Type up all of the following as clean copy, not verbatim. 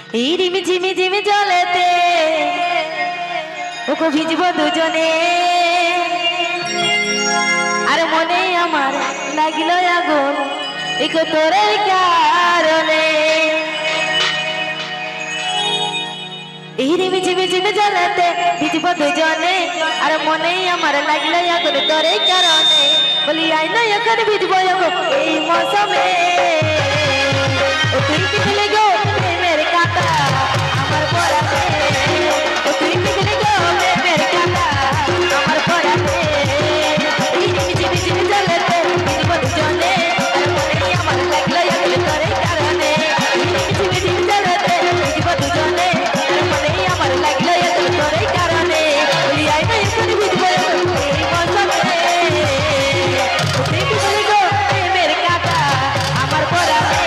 এই রিমি ঝিমি ঝিমি জলেতে ওকে ভিজব দুজনে আর মনে আমার লাগিল আগুন ইকো তোরে কারণে এই রিমি ঝিমি ঝিমি জলেতে ভিজব দুজনে আর মনে আমার লাগিল আগুন তোরে কারণে বলি আই না এখন ভিজব এই মৌসুমে তুই পিছলে গো প্রেমের কাঁটা আমার পরাতে তুই পিছলে গো প্রেমের কাঁটা আমার পরাতে এই রিমি ঝিমি ঝিমি জলেতে ভিজব দুজনে আর মনে আমার লাগলো আগুন তোরে কারণে এই রিমি ঝিমি ঝিমি জলেতে ভিজব দুজনে আর মনে আমার লাগলো আগুন তোরে কারণে বলি আই না এখন ভিজব এই মৌসুমে তুই পিছলে গো প্রেমের কাঁটা আমার পরাতে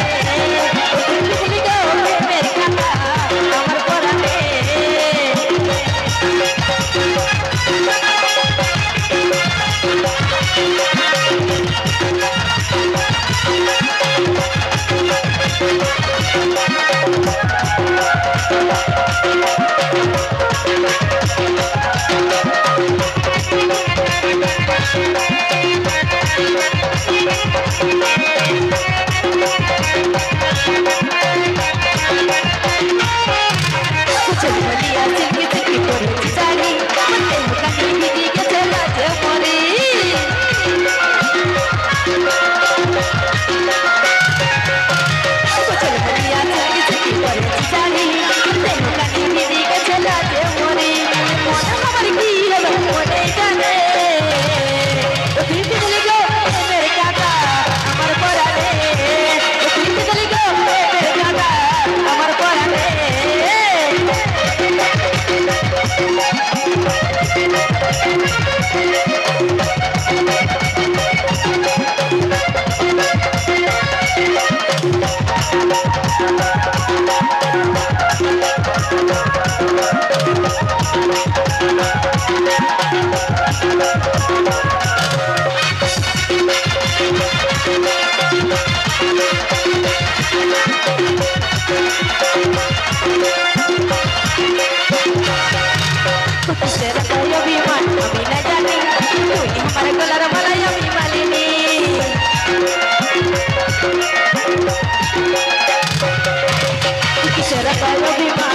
Será para